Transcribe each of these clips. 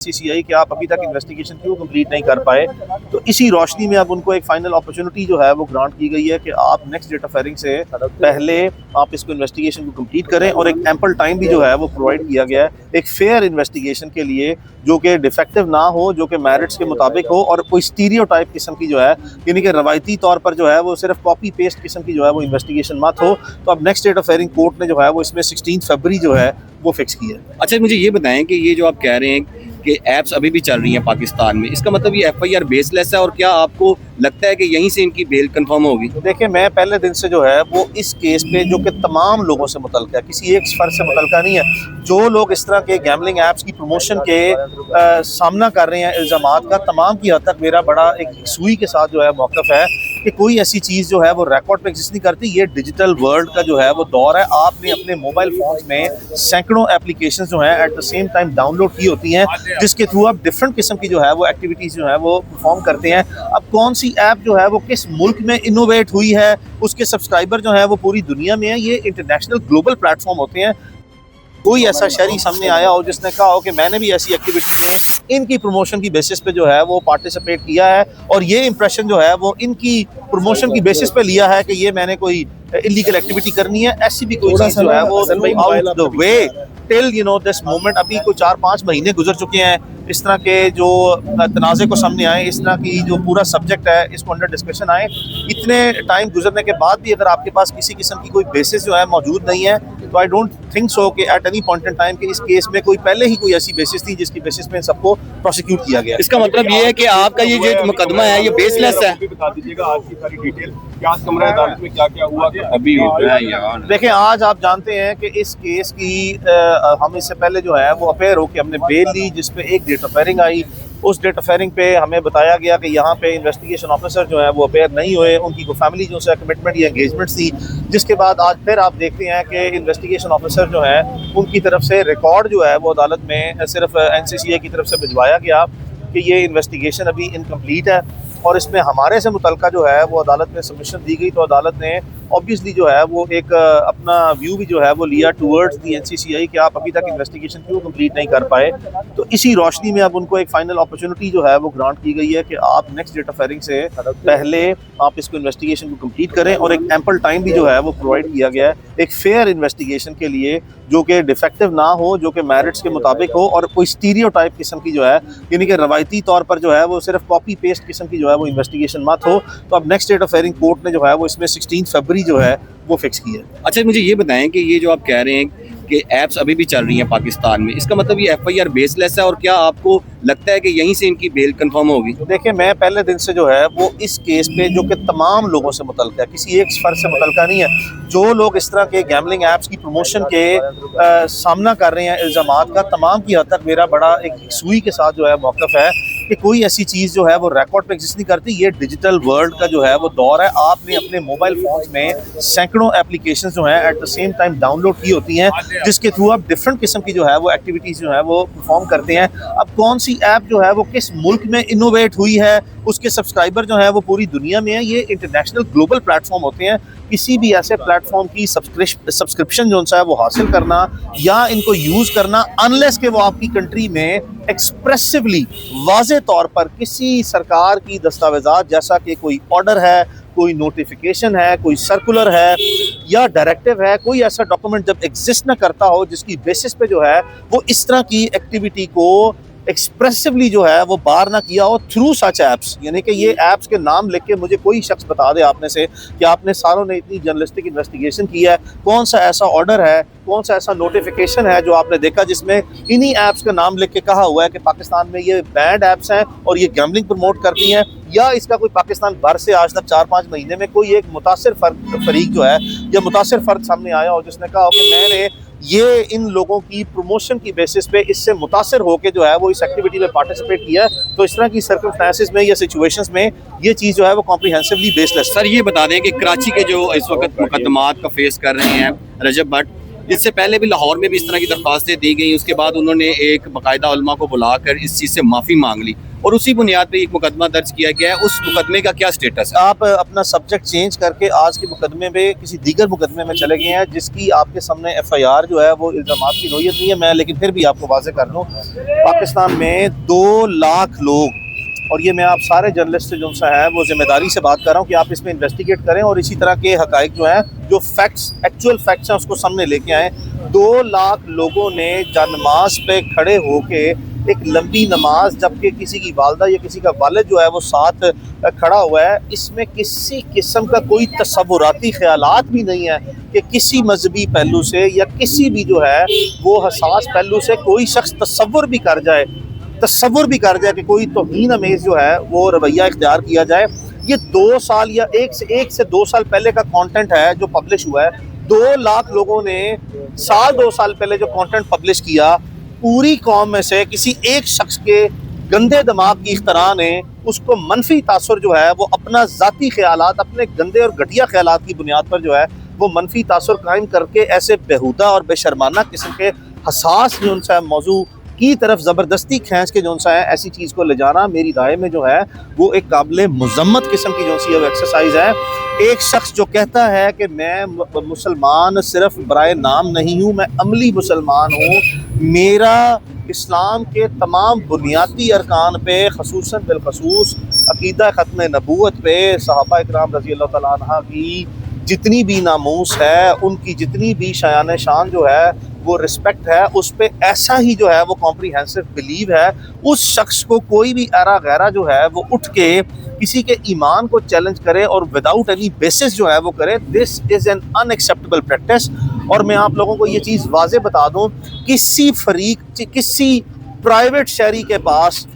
CCI कि आप अभी तक इन्वेस्टिगेशन क्यों कंप्लीट नहीं कर पाए। तो इसी रोशनी में अब उनको एक फाइनल अपॉर्चुनिटी जो है वो ग्रांट की गई है कि आप नेक्स्ट डेट ऑफ हेयरिंग से पहले आप इसको इन्वेस्टिगेशन को कंप्लीट करें और एक एम्पल टाइम भी जो है वो प्रोवाइड किया गया है एक फेयर इन्वेस्टिगेशन के लिए, जो कि डिफेक्टिव ना हो, जो कि मेरिट्स के मुताबिक हो और कोई स्टीरियोटाइप किस्म की जो है यानी कि रवायती तौर पर जो है वो सिर्फ कॉपी पेस्ट किस्म की जो है वो इन्वेस्टिगेशन मत हो। तो अब next date of hearing court ने जो है वो इसमें 16 फरवरी जो है वो फिक्स की है। अच्छा, मुझे ये बताएं कि ये जो आप कह रहे हैं कि ऐप्स अभी भी चल रही हैं पाकिस्तान में, इसका मतलब ये एफआईआर बेसलेस है और क्या आपको लगता है कि यहीं से इनकी बेल कंफर्म होगी? देखिए, मैं पहले दिन से जो है वो इस केस पे जो कि तमाम लोगों से मुतल्लिक़ है, किसी एक फर्द से मुतल्लिक़ नहीं है, जो लोग इस तरह के गैमलिंग ऐप्स की प्रमोशन के सामना कर रहे हैं इल्ज़ामात का, तमाम की हद तक मेरा बड़ा एक सुई के साथ जो है मौक़िफ़ है कि कोई ऐसी चीज़ जो है वो रिकॉर्ड पे एग्जिस्ट नहीं करती। ये डिजिटल वर्ल्ड का जो है वो दौर है। आपने अपने मोबाइल फ़ोन्स में सैकड़ों एप्लीकेशन जो हैं at the same time download की होती हैं, जिसके थ्रू आप डिफरेंट किस्म की जो है वो एक्टिविटीज़ जो है वो परफॉर्म करते हैं। अब कौन सी ऐप जो है वो किस मुल्क में इनोवेट हुई है, उसके सब्सक्राइबर जो है वो पूरी दुनिया में है, ये इंटरनेशनल ग्लोबल प्लेटफॉर्म होते हैं। कोई ऐसा शहरी सामने आया हो जिसने कहा हो कि मैंने भी ऐसी एक्टिविटी में इनकी प्रमोशन की बेसिस पे जो है वो पार्टिसिपेट किया है और ये इंप्रेशन जो है वो इनकी प्रमोशन की बेसिस पे लिया है कि ये मैंने कोई इलीगल एक्टिविटी करनी है, ऐसी भी कोई चीज़ जो है वो out the way till this moment. अभी कोई 4-5 महीने गुजर चुके हैं इस तरह के जो तनाज़े को सामने आए, इस तरह की जो पूरा सब्जेक्ट है इसको अंडर डिस्कशन आए। इतने टाइम गुजरने के बाद भी अगर आपके पास किसी किस्म की कोई बेसिस जो है मौजूद नहीं है, तो आई डोंट थिंक सो कि at any point in time कि इस केस में कोई पहले ही कोई ऐसी बेसिस थी जिसकी बेसिस पे इन सबको प्रोसिक्यूट किया गया। इसका मतलब ये है कि आपका ये जो मुकदमा है ये बेसलेस है। बता दीजिएगा आज की सारी डिटेल, क्या कमरा अदालत में क्या क्या हुआ अभी यार। देखें, आज आप जानते हैं कि इस केस की हम इससे पहले जो है वो अपेयर हो कि हमने बेल ली, जिस पे एक डेट ऑफ हेयरिंग आई। उस डेट ऑफ हेयरिंग पे हमें बताया गया कि यहाँ पे इन्वेस्टिगेशन ऑफिसर जो है वो अपेयर नहीं हुए, उनकी कोई फैमिली जो है कमिटमेंट या एंगेजमेंट थी, जिसके बाद आज फिर आप देखते हैं कि इन्वेस्टिगेशन ऑफिसर जो है उनकी तरफ से रिकॉर्ड जो है वो अदालत में सिर्फ NCCA की तरफ से भिजवाया गया कि ये इन्वेस्टिगेशन अभी इनकम्प्लीट है और इसमें हमारे से मुतल्लिका जो है वो अदालत में सबमिशन दी गई। तो अदालत ने ऑब्वियसली जो है वो एक अपना व्यू भी जो है वो लिया टूवर्ड्स दी NCCI कि आप अभी तक इन्वेस्टिगेशन क्यों कंप्लीट नहीं कर पाए। तो इसी रोशनी में अब उनको एक फाइनल अपॉर्चुनिटी जो है वो ग्रांट की गई है कि आप नेक्स्ट डेट ऑफ हेयरिंग से पहले आप इसको इन्वेस्टिगेशन को कंप्लीट करें और एक एम्पल टाइम भी जो है वो प्रोवाइड किया गया है एक फेयर इन्वेस्टिगेशन के लिए, जो कि डिफेक्टिव ना हो, जो कि मेरिट्स के मुताबिक हो और कोई स्टीरियोटाइप किस्म की जो है यानी कि रवायती तौर पर जो है वो सिर्फ कॉपी पेस्ट किस्म की जो है वो इन्वेस्टिगेशन मत हो। तो अब next date of hearing court ने जो है वो इसमें 16 फरवरी जो है वो फिक्स की है। अच्छा, मुझे ये बताएं कि ये जो आप कह रहे हैं कि ऐप्स अभी भी चल रही हैं पाकिस्तान में, इसका मतलब ये एफआईआर बेसलेस है और क्या आपको लगता है कि यहीं से इनकी बेल कंफर्म होगी? देखिए, मैं पहले दिन से जो है वो इस केस पे जो कि तमाम लोगों से मुतल्लिक़ है, किसी एक फर्द से मुतल्लिक़ नहीं है, जो लोग इस तरह के गैमलिंग ऐप्स की प्रमोशन के सामना कर रहे हैं इल्ज़ामात का, तमाम की हद तक मेरा बड़ा एक सुई के साथ जो है मौक़िफ़ है कि कोई ऐसी चीज़ जो है वो रिकॉर्ड पे एग्जिस्ट नहीं करती। ये डिजिटल वर्ल्ड का जो है वो दौर है। आपने अपने मोबाइल फ़ोन्स में सैकड़ों एप्लीकेशन जो हैं at the same time download की होती हैं, जिसके थ्रू आप डिफरेंट किस्म की जो है वो एक्टिविटीज़ जो है वो परफॉर्म करते हैं। अब कौन सी ऐप जो है वो किस मुल्क में इनोवेट हुई है, उसके सब्सक्राइबर जो है वो पूरी दुनिया में है, ये इंटरनेशनल ग्लोबल प्लेटफॉर्म होते हैं। किसी भी ऐसे प्लेटफॉर्म की सब्सक्रिप्शन जो है वो हासिल करना या इनको यूज़ करना, अनलेस के वो आपकी कंट्री में एक्सप्रेसिवली वाज़े तौर पर किसी सरकार की दस्तावेज़ात जैसा कि कोई ऑर्डर है, कोई नोटिफिकेशन है, कोई सर्कुलर है या डायरेक्टिव है, कोई ऐसा डॉक्यूमेंट जब एग्जिस्ट ना करता हो जिसकी बेसिस पे जो है वो इस तरह की एक्टिविटी को एक्सप्रेसिवली जो है वो बार ना किया हो थ्रू सच ऐप्स। यानी कि ये ऐप्स के नाम लिख के मुझे कोई शख्स बता दे आपने से कि आपने सारों ने इतनी जर्नलिस्टिक इन्वेस्टिगेशन की है, कौन सा ऐसा ऑर्डर है, कौन सा ऐसा नोटिफिकेशन है जो आपने देखा जिसमें इन्हीं ऐप्स का नाम लिख के कहा हुआ है कि पाकिस्तान में ये बैंड ऐप्स हैं और ये गैमलिंग प्रमोट करती हैं, या इसका कोई पाकिस्तान भर से आज तक 4-5 महीने में कोई एक मुतासिर फरीक जो है या मुतासिर फ़र्द सामने आया हो जिसने कहा हो कि मैंने ये इन लोगों की प्रमोशन की बेसिस पे इससे मुतासिर होकर जो है वो इस एक्टिविटी में पार्टिसिपेट किया। तो इस तरह की सर्कमस्टेंसेस में या सिचुएशंस में ये चीज़ जो है वो कॉम्प्रिहेंसिवली बेसलेस। सर, ये बता दें कि कराची के जो इस वक्त मुकदमात का फेस कर रहे हैं रजब भट्ट, इससे पहले भी लाहौर में भी इस तरह की दरख्वास्तें दी गई, उसके बाद उन्होंने एक बाकायदा उलमा को बुलाकर इस चीज़ से माफ़ी मांग ली और उसी बुनियाद पे एक मुकदमा दर्ज किया गया है। उस मुकदमे का क्या स्टेटस है? आप अपना सब्जेक्ट चेंज करके आज के मुकदमे में किसी दीगर मुकदमे में चले गए हैं जिसकी आपके सामने FIR जो है वो इल्ज़ामात की नोयत नहीं है। मैं लेकिन फिर भी आपको वाज़ेह कर दूँ, पाकिस्तान में 2 लाख लोग, और ये मैं आप सारे जर्नलिस्ट से जो सा है वो जिम्मेदारी से बात कर रहा हूँ कि आप इसमें इन्वेस्टिगेट करें और इसी तरह के हकाइक जो हैं, जो फैक्ट्स, एक्चुअल फैक्ट्स हैं, उसको सामने लेके आएँ। 2 लाख लोगों ने नमाज पे खड़े होके एक लंबी नमाज, जबकि किसी की वालदा या किसी का वालिद जो है वो साथ खड़ा हुआ है, इसमें किसी किस्म का कोई तसव्वुराती ख्यालात भी नहीं है कि किसी मजहबी पहलू से या किसी भी जो है वो हसास पहलू से कोई शख्स तसव्वुर भी कर जाए कि कोई तौहीन अमेज़ जो है वो रवैया इख्तियार किया जाए। ये 2 साल या 1 से 2 साल पहले का कंटेंट है जो पब्लिश हुआ है। 2 लाख लोगों ने 2 साल पहले जो कंटेंट पब्लिश किया, पूरी कौम में से किसी एक शख्स के गंदे दिमाग की इख्तरा ने उसको मनफी तासुर जो है वो अपना ज़ाती ख्यालात, अपने गंदे और घटिया ख्यालात की बुनियाद पर जो है वो मनफी तासुर कायम करके ऐसे बेहुदा और बेशर्माना किस्म के हसास जो उनसा मौजू की तरफ ज़बरदस्ती खींच के जो सा है ऐसी चीज़ को ले जाना, मेरी राय में जो है वो एक काबिल मुज़म्मत किस्म की जो सी है वो एक्सरसाइज है। एक शख्स जो कहता है कि मैं मुसलमान सिर्फ बराए नाम नहीं हूँ, मैं अमली मुसलमान हूँ, मेरा इस्लाम के तमाम बुनियादी अरकान पे खसूसन बिलखसूस अकीदा ख़त्म नबूवत पे सहाबा इकराम रज़ी अल्लाह तआला अन्हा की जितनी भी नामूस है, उनकी जितनी भी शायान शान जो है वो रिस्पेक्ट है, उस पर ऐसा ही जो है वो कॉम्प्रीहेंसिव बिलीव है। उस शख्स को कोई भी एरा गैरा जो है वो उठ के किसी के ईमान को चैलेंज करे और विदाउट एनी बेसिस जो है वो करे, this is an unacceptable practice. और मैं आप लोगों को ये चीज़ वाज़े बता दूँ, किसी प्राइवेट शहरी के पास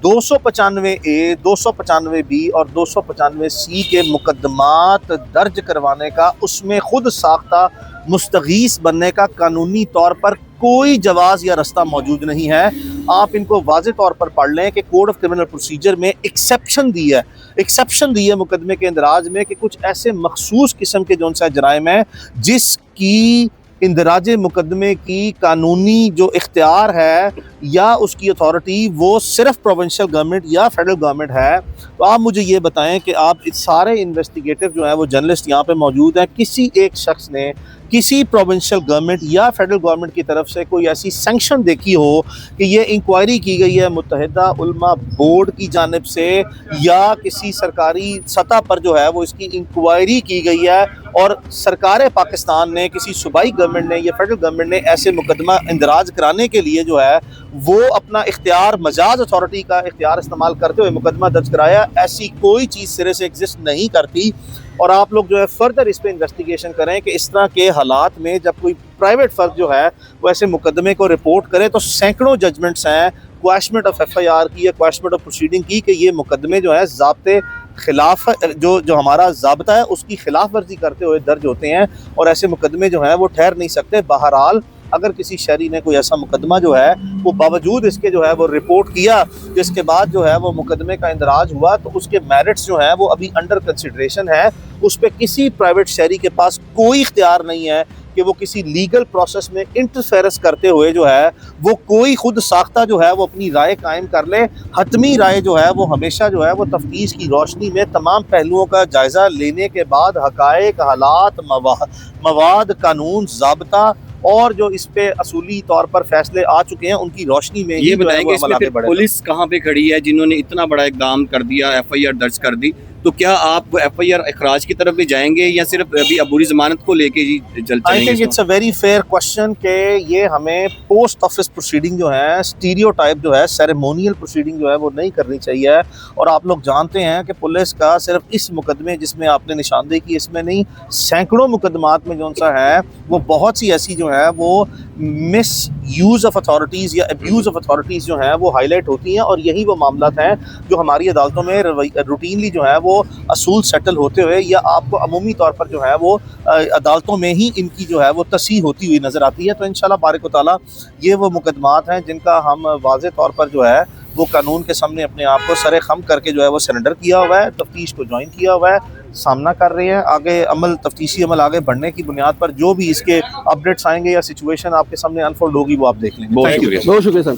295A, 295B और 295C के मुकदमात दर्ज करवाने का, उसमें खुद साख्ता मुस्तगीस बनने का कानूनी तौर पर कोई जवाज़ या रास्ता मौजूद नहीं है। आप इनको वाज़े तौर पर पढ़ लें कि कोड ऑफ क्रिमिनल प्रोसीजर में एक्सेप्शन दी है मुकदमे के इंदराज में कि कुछ ऐसे मखसूस किस्म के जो सा जराइम है जिसकी इंदराज मुकदमे की कानूनी जो इख्तियार है या उसकी अथॉरिटी वो सिर्फ प्रोविंशियल गवर्नमेंट या फेडरल गवर्नमेंट है। तो आप मुझे ये बताएं कि आप इस सारे इन्वेस्टिगेटिव जो है वो जर्नलिस्ट यहाँ पे मौजूद हैं, किसी एक शख्स ने किसी प्रोविंशियल गवर्नमेंट या फेडरल गवर्नमेंट की तरफ से कोई ऐसी सैंक्शन देखी हो कि ये इंक्वायरी की गई है मुत्तहिदा उलमा बोर्ड की जानिब से या किसी सरकारी सतह पर जो है वो इसकी इंक्वायरी की गई है और सरकार पाकिस्तान ने, किसी सूबाई गवर्नमेंट ने या फेडरल गवर्नमेंट ने ऐसे मुकदमा इंदराज कराने के लिए जो है वो अपना इख्तियार, मजाज अथॉरिटी का इख्तियार इस्तेमाल करते हुए मुकदमा दर्ज कराया? ऐसी कोई चीज़ सिरे से एग्जिस्ट नहीं करती। और आप लोग जो है फर्दर इस पर इन्वेस्टिगेशन करें कि इस तरह के हालात में जब कोई प्राइवेट फर्द जो है वो ऐसे मुकदमे को रिपोर्ट करे तो सैकड़ों जजमेंट्स हैं क्वैशमेंट ऑफ FIR की या क्वैशमेंट ऑफ प्रोसीडिंग की कि ये मुकदमे जो है ज़ाब्ते खिलाफ जो हमारा ज़ाब्ता है उसकी खिलाफ वर्जी करते हुए दर्ज होते हैं और ऐसे मुकदमे जो हैं वो ठहर नहीं सकते। बहरहाल अगर किसी शहरी ने कोई ऐसा मुकदमा जो है वो बावजूद इसके जो है वो रिपोर्ट किया, जिसके बाद जो है वो मुकदमे का इंदराज हुआ, तो उसके मेरिट्स जो हैं वो अभी अंडर कंसिडरेशन है। उस पर किसी प्राइवेट शहरी के पास कोई इख्तियार नहीं है कि वो किसी लीगल प्रोसेस में इंटरफेरेंस करते हुए जो है वो कोई खुद साख्ता जो है वो अपनी राय कायम कर ले। हतमी राय जो है वो हमेशा जो है वो तफ्तीश की रोशनी में तमाम पहलुओं का जायज़ा लेने के बाद हकायक, हालात, मवाद, कानून, ज़ाब्ता और जो इस पे असूली तौर पर फैसले आ चुके हैं उनकी रोशनी में ये बताएंगे इसमें फिर पुलिस कहाँ पे खड़ी है जिन्होंने इतना बड़ा इकदाम कर दिया, FIR दर्ज कर दी, तो क्या आप FIR अखराज की तरफ भी जाएंगे या सिर्फ अभी अबूरी जमानत को लेके ही चलते? I think it's a very fair question कि ये हमें पोस्ट ऑफिस प्रोसीडिंग जो है, स्टीरियोटाइप जो है, सेरेमोनियल प्रोसीडिंग जो है वो नहीं करनी चाहिए। और आप लोग जानते हैं कि पुलिस का सिर्फ इस मुकदमे जिसमें आपने निशानदेही की इसमें नहीं, सैकड़ों मुकदमात में जो सा है वो बहुत सी ऐसी जो है वो मिस यूज़ ऑफ अथॉरिटीज़ या अब्यूज़ ऑफ अथॉरिटीज़ जो हैं वो हाईलाइट होती हैं और यही वो मामलात हैं जो हमारी अदालतों में रूटीनली जो है वो असूल सेटल होते हुए या आपको अमूमी तौर पर जो है वो अदालतों में ही इनकी जो है वो तसीह होती हुई नज़र आती है। तो इंशाल्लाह बारिक व तआला ये वो मुकदमात हैं जिनका हम वाज़े तौर पर जो है वो कानून के सामने अपने आप को सरे खम करके जो है वो सरेंडर किया हुआ है, तफ्तीश को ज्वाइन किया हुआ है। सामना कर रहे हैं। आगे तफ्तीशी अमल आगे बढ़ने की बुनियाद पर जो भी इसके अपडेट्स आएंगे या सिचुएशन आपके सामने अनफोल्ड होगी वो आप देख लेंगे। बहुत Thank you. शुक्रिया। बहुत शुक्रिया सर।